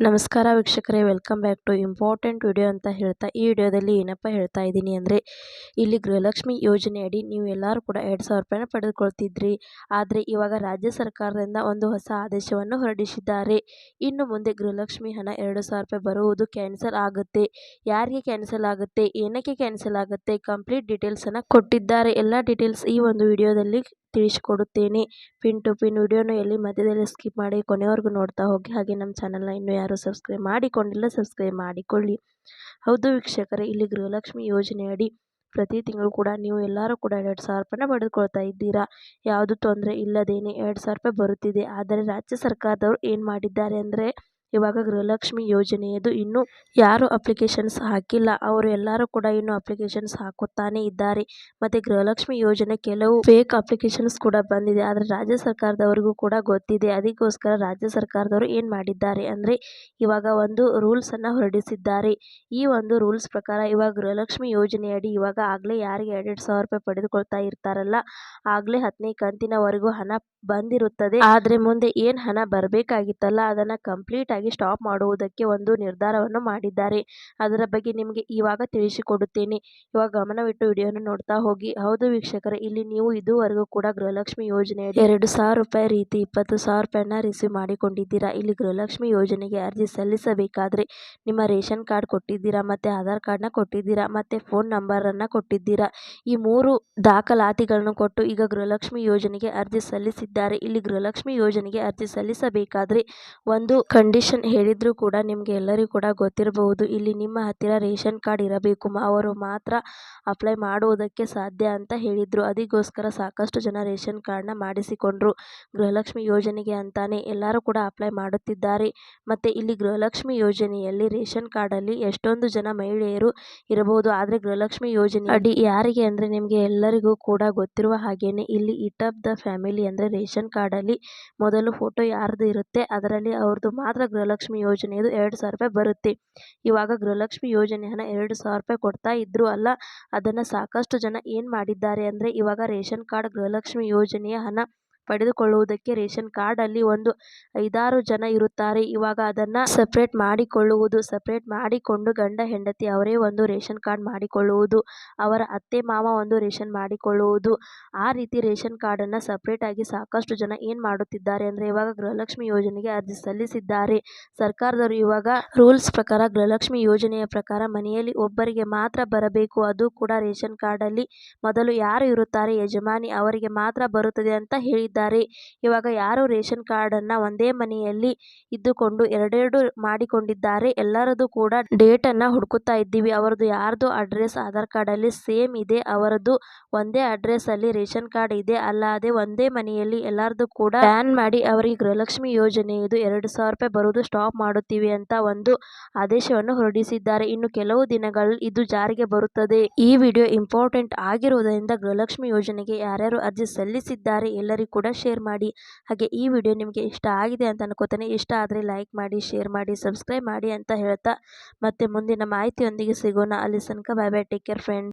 ನಮಸ್ಕಾರ ವೀಕ್ಷಕರೇ, welcome back to important video ಅಂತ ಹೇಳ್ತಾ ಈ ವಿಡಿಯೋದಲ್ಲಿ ಏನಪ್ಪ ಹೇಳ್ತಾ ಇದ್ದೀನಿ ಅಂದರೆ, ಇಲ್ಲಿ ಗೃಹಲಕ್ಷ್ಮಿ ಯೋಜನೆಯಡಿ ನೀವು ಎಲ್ಲರೂ ಕೂಡ 2,000 ರೂಪಾಯಿನ ಪಡೆದುಕೊಳ್ತಿದ್ರಿ. ಆದರೆ ಇವಾಗ ರಾಜ್ಯ ಸರ್ಕಾರದಿಂದ ಒಂದು ಹೊಸ ಆದೇಶವನ್ನು ಹೊರಡಿಸಿದ್ದಾರೆ. ಇನ್ನು ಮುಂದೆ ಗೃಹಲಕ್ಷ್ಮಿ ಹಣ 2,000 ರೂಪಾಯಿ ಬರುವುದು ಕ್ಯಾನ್ಸಲ್ ಆಗುತ್ತೆ. ಯಾರಿಗೆ ಕ್ಯಾನ್ಸಲ್ ಆಗುತ್ತೆ, ಏನಕ್ಕೆ ಕ್ಯಾನ್ಸಲ್ ಆಗುತ್ತೆ, ಕಂಪ್ಲೀಟ್ ಡೀಟೇಲ್ಸನ್ನು ಕೊಟ್ಟಿದ್ದಾರೆ. ಎಲ್ಲ ಡೀಟೇಲ್ಸ್ ಈ ಒಂದು ವಿಡಿಯೋದಲ್ಲಿ ತಿಳಿಸಿಕೊಡುತ್ತೇನೆ. ಪಿನ್ ಟು ಪಿನ್ ವಿಡಿಯೋನ ಎಲ್ಲಿ ಮಧ್ಯದಲ್ಲಿ ಸ್ಕಿಪ್ ಮಾಡಿ ಕೊನೆವರೆಗೂ ನೋಡ್ತಾ ಹೋಗಿ. ಹಾಗೆ ನಮ್ಮ ಚಾನಲ್ನ ಇನ್ನೂ ಯಾರು ಸಬ್ಸ್ಕ್ರೈಬ್ ಮಾಡಿಕೊಂಡಿಲ್ಲ, ಸಬ್ಸ್ಕ್ರೈಬ್ ಮಾಡಿಕೊಳ್ಳಿ. ಹೌದು ವೀಕ್ಷಕರೇ, ಇಲ್ಲಿ ಗೃಹಲಕ್ಷ್ಮಿ ಯೋಜನೆಯಡಿ ಪ್ರತಿ ತಿಂಗಳು ಕೂಡ ನೀವು ಎಲ್ಲರೂ ಕೂಡ 2,000 ರೂಪಾಯಿನ ಪಡೆದುಕೊಳ್ತಾ ಇದ್ದೀರಾ. ಯಾವುದು ತೊಂದರೆ ಇಲ್ಲದೇನೆ 2,000 ರೂಪಾಯಿ ಬರುತ್ತಿದೆ. ಆದರೆ ರಾಜ್ಯ ಸರ್ಕಾರದವರು ಏನು ಮಾಡಿದ್ದಾರೆ ಅಂದರೆ, ಇವಾಗ ಗೃಹಲಕ್ಷ್ಮಿ ಯೋಜನೆಯದು ಇನ್ನೂ ಯಾರು ಅಪ್ಲಿಕೇಶನ್ಸ್ ಹಾಕಿಲ್ಲ ಅವರು ಎಲ್ಲರೂ ಕೂಡ ಇನ್ನೂ ಅಪ್ಲಿಕೇಶನ್ಸ್ ಹಾಕುತ್ತಾನೆ ಇದ್ದಾರೆ. ಮತ್ತು ಗೃಹಲಕ್ಷ್ಮಿ ಯೋಜನೆ ಕೆಲವು ಫೇಕ್ ಅಪ್ಲಿಕೇಶನ್ಸ್ ಕೂಡ ಬಂದಿದೆ. ಆದರೆ ರಾಜ್ಯ ಸರ್ಕಾರದವರಿಗೂ ಕೂಡ ಗೊತ್ತಿದೆ. ಅದಕ್ಕೋಸ್ಕರ ರಾಜ್ಯ ಸರ್ಕಾರದವರು ಏನು ಮಾಡಿದ್ದಾರೆ ಅಂದರೆ, ಇವಾಗ ಒಂದು ರೂಲ್ಸನ್ನು ಹೊರಡಿಸಿದ್ದಾರೆ. ಈ ಒಂದು ರೂಲ್ಸ್ ಪ್ರಕಾರ ಇವಾಗ ಗೃಹಲಕ್ಷ್ಮಿ ಯೋಜನೆಯಡಿ ಇವಾಗ ಆಗಲೇ ಯಾರಿಗೆ 2,000 ರೂಪಾಯಿ ಪಡೆದುಕೊಳ್ತಾ ಇರ್ತಾರಲ್ಲ, ಆಗಲೇ 10ನೇ ಕಂತಿನವರೆಗೂ ಹಣ ಬಂದಿರುತ್ತದೆ. ಆದರೆ ಮುಂದೆ ಏನು ಹಣ ಬರಬೇಕಾಗಿತ್ತಲ್ಲ, ಅದನ್ನು ಕಂಪ್ಲೀಟ್ ಆಗಿ ಸ್ಟಾಪ್ ಮಾಡುವುದಕ್ಕೆ ಒಂದು ನಿರ್ಧಾರವನ್ನು ಮಾಡಿದ್ದಾರೆ. ಅದರ ಬಗ್ಗೆ ನಿಮಗೆ ಇವಾಗ ತಿಳಿಸಿಕೊಡುತ್ತೇನೆ. ಇವಾಗ ಗಮನವಿಟ್ಟು ವಿಡಿಯೋನ ನೋಡ್ತಾ ಹೋಗಿ. ಹೌದು ವೀಕ್ಷಕರೇ, ಇಲ್ಲಿ ನೀವು ಇದುವರೆಗೂ ಕೂಡ ಗೃಹಲಕ್ಷ್ಮಿ ಯೋಜನೆಯಡಿ 2,000 ರೂಪಾಯಿ ರೀತಿ 20,000 ರೂಪಾಯಿನ ರಿಸೀವ್ ಮಾಡಿಕೊಂಡಿದ್ದೀರಾ. ಇಲ್ಲಿ ಗೃಹಲಕ್ಷ್ಮಿ ಯೋಜನೆಗೆ ಅರ್ಜಿ ಸಲ್ಲಿಸಬೇಕಾದ್ರೆ ನಿಮ್ಮ ರೇಷನ್ ಕಾರ್ಡ್ ಕೊಟ್ಟಿದ್ದೀರಾ, ಮತ್ತು ಆಧಾರ್ ಕಾರ್ಡ್ನ ಕೊಟ್ಟಿದ್ದೀರಾ, ಮತ್ತು ಫೋನ್ ನಂಬರನ್ನು ಕೊಟ್ಟಿದ್ದೀರಾ. ಈ 3 ದಾಖಲಾತಿಗಳನ್ನು ಕೊಟ್ಟು ಈಗ ಗೃಹಲಕ್ಷ್ಮಿ ಯೋಜನೆಗೆ ಅರ್ಜಿ ಸಲ್ಲಿಸಿದ್ದಾರೆ. ಇಲ್ಲಿ ಗೃಹಲಕ್ಷ್ಮಿ ಯೋಜನೆಗೆ ಅರ್ಜಿ ಸಲ್ಲಿಸಬೇಕಾದ್ರೆ ಒಂದು ಕಂಡೀಷನ್ ಹೇಳಿದ್ರು ಕೂಡ ನಿಮಗೆ ಎಲ್ಲರಿಗೂ ಕೂಡ ಗೊತ್ತಿರಬಹುದು. ಇಲ್ಲಿ ನಿಮ್ಮ ಹತ್ತಿರ ರೇಷನ್ ಕಾರ್ಡ್ ಇರಬೇಕು, ಅವರು ಮಾತ್ರ ಅಪ್ಲೈ ಮಾಡುವುದಕ್ಕೆ ಸಾಧ್ಯ ಅಂತ ಹೇಳಿದ್ರು. ಅದಕ್ಕೋಸ್ಕರ ಸಾಕಷ್ಟು ಜನ ರೇಷನ್ ಕಾರ್ಡ್ನ ಮಾಡಿಸಿಕೊಂಡ್ರು. ಗೃಹಲಕ್ಷ್ಮಿ ಯೋಜನೆಗೆ ಅಂತಾನೆ ಎಲ್ಲರೂ ಕೂಡ ಅಪ್ಲೈ ಮಾಡುತ್ತಿದ್ದಾರೆ. ಮತ್ತು ಇಲ್ಲಿ ಗೃಹಲಕ್ಷ್ಮಿ ಯೋಜನೆಯಲ್ಲಿ ರೇಷನ್ ಕಾರ್ಡಲ್ಲಿ ಎಷ್ಟೊಂದು ಜನ ಮಹಿಳೆಯರು ಇರಬಹುದು. ಆದರೆ ಗೃಹಲಕ್ಷ್ಮಿ ಯೋಜನೆ ಅಡಿ ಯಾರಿಗೆ ಅಂದರೆ, ನಿಮಗೆ ಎಲ್ಲರಿಗೂ ಕೂಡ ಗೊತ್ತಿರುವ ಹಾಗೇನೆ ಇಲ್ಲಿ ಇಟ್ ಆಫ್ ದ ಫ್ಯಾಮಿಲಿ ಅಂದರೆ ರೇಷನ್ ಕಾರ್ಡಲ್ಲಿ ಮೊದಲು ಫೋಟೋ ಯಾರ್ದು ಇರುತ್ತೆ ಅದರಲ್ಲಿ ಅವ್ರದ್ದು ಮಾತ್ರ ಗೃಹಲಕ್ಷ್ಮಿ ಯೋಜನೆಯದು 2,000 ರೂಪಾಯಿ ಬರುತ್ತೆ. ಇವಾಗ ಗೃಹಲಕ್ಷ್ಮಿ ಯೋಜನೆ ಹಣ 2,000 ರೂಪಾಯಿ ಕೊಡ್ತಾ ಇದ್ರು ಅಲ್ಲ, ಅದನ್ನು ಸಾಕಷ್ಟು ಜನ ಏನು ಮಾಡಿದ್ದಾರೆ ಅಂದರೆ, ಇವಾಗ ರೇಷನ್ ಕಾರ್ಡ್ ಗೃಹಲಕ್ಷ್ಮಿ ಯೋಜನೆಯ ಹಣ ಪಡೆದುಕೊಳ್ಳುವುದಕ್ಕೆ ರೇಷನ್ ಕಾರ್ಡಲ್ಲಿ ಒಂದು 5-6 ಜನ ಇರುತ್ತಾರೆ. ಇವಾಗ ಅದನ್ನು ಸಪ್ರೇಟ್ ಮಾಡಿಕೊಂಡು ಗಂಡ ಹೆಂಡತಿ ಅವರೇ ಒಂದು ರೇಷನ್ ಕಾರ್ಡ್ ಮಾಡಿಕೊಳ್ಳುವುದು, ಅವರ ಅತ್ತೆ ಮಾವ ಒಂದು ರೇಷನ್ ಮಾಡಿಕೊಳ್ಳುವುದು, ಆ ರೀತಿ ರೇಷನ್ ಕಾರ್ಡನ್ನು ಸಪ್ರೇಟ್ ಆಗಿ ಸಾಕಷ್ಟು ಜನ ಏನು ಮಾಡುತ್ತಿದ್ದಾರೆ ಅಂದರೆ, ಇವಾಗ ಗೃಹಲಕ್ಷ್ಮಿ ಯೋಜನೆಗೆ ಅರ್ಜಿ ಸಲ್ಲಿಸಿದ್ದಾರೆ. ಸರ್ಕಾರದವರು ಇವಾಗ ರೂಲ್ಸ್ ಪ್ರಕಾರ ಗೃಹಲಕ್ಷ್ಮಿ ಯೋಜನೆಯ ಪ್ರಕಾರ ಮನೆಯಲ್ಲಿ ಒಬ್ಬರಿಗೆ ಮಾತ್ರ ಬರಬೇಕು, ಅದು ಕೂಡ ರೇಷನ್ ಕಾರ್ಡಲ್ಲಿ ಮೊದಲು ಯಾರು ಇರುತ್ತಾರೆ ಯಜಮಾನಿ ಅವರಿಗೆ ಮಾತ್ರ ಬರುತ್ತದೆ ಅಂತ ಹೇಳಿದ್ದಾರೆ. ಇವಾಗ ಯಾರು ರೇಷನ್ ಕಾರ್ಡನ್ನು ಒಂದೇ ಮನೆಯಲ್ಲಿ ಇದ್ದುಕೊಂಡು ಎರಡೆರಡು ಮಾಡಿಕೊಂಡಿದ್ದಾರೆ, ಎಲ್ಲರದ್ದು ಕೂಡ ಡೇಟನ್ನು ಹುಡುಕುತ್ತಾ ಇದ್ದೀವಿ. ಅವರದ್ದು ಯಾರ್ದು ಅಡ್ರೆಸ್ ಆಧಾರ್ ಕಾರ್ಡಲ್ಲಿ ಸೇಮ್ ಇದೆ, ಅವರದ್ದು ಒಂದೇ ಅಡ್ರೆಸ್ ಅಲ್ಲಿ ರೇಷನ್ ಕಾರ್ಡ್ ಇದೆ, ಅಲ್ಲದೆ ಒಂದೇ ಮನೆಯಲ್ಲಿ ಎಲ್ಲರದ್ದು ಕೂಡ ಬ್ಯಾನ್ ಮಾಡಿ ಅವರಿಗೆ ಗೃಹಲಕ್ಷ್ಮಿ ಯೋಜನೆಯದು 2,000 ರೂಪಾಯಿ ಬರುವುದು ಸ್ಟಾಪ್ ಮಾಡುತ್ತೀವಿ ಅಂತ ಒಂದು ಆದೇಶವನ್ನು ಹೊರಡಿಸಿದ್ದಾರೆ. ಇನ್ನು ಕೆಲವು ದಿನಗಳಲ್ಲಿ ಇದು ಜಾರಿಗೆ ಬರುತ್ತದೆ. ಈ ವಿಡಿಯೋ ಇಂಪಾರ್ಟೆಂಟ್ ಆಗಿರುವುದರಿಂದ ಗೃಹಲಕ್ಷ್ಮಿ ಯೋಜನೆಗೆ ಯಾರ್ಯಾರು ಅರ್ಜಿ ಸಲ್ಲಿಸಿದ್ದಾರೆ ಎಲ್ಲರಿಗೂ ಕೂಡ ಶೇರ್ ಮಾಡಿ. ಹಾಗೆ ಈ ವಿಡಿಯೋ ನಿಮಗೆ ಇಷ್ಟ ಆಗಿದೆ ಅಂತ ಅನ್ಕೋತೇನೆ. ಇಷ್ಟ ಆದರೆ ಲೈಕ್ ಮಾಡಿ, ಶೇರ್ ಮಾಡಿ, ಸಬ್ಸ್ಕ್ರೈಬ್ ಮಾಡಿ ಅಂತ ಹೇಳ್ತಾ ಮತ್ತೆ ಮುಂದಿನ ಮಾಹಿತಿಯೊಂದಿಗೆ ಸಿಗೋಣ. ಅಲ್ಲಿ ತನಕ bye bye, take care friend.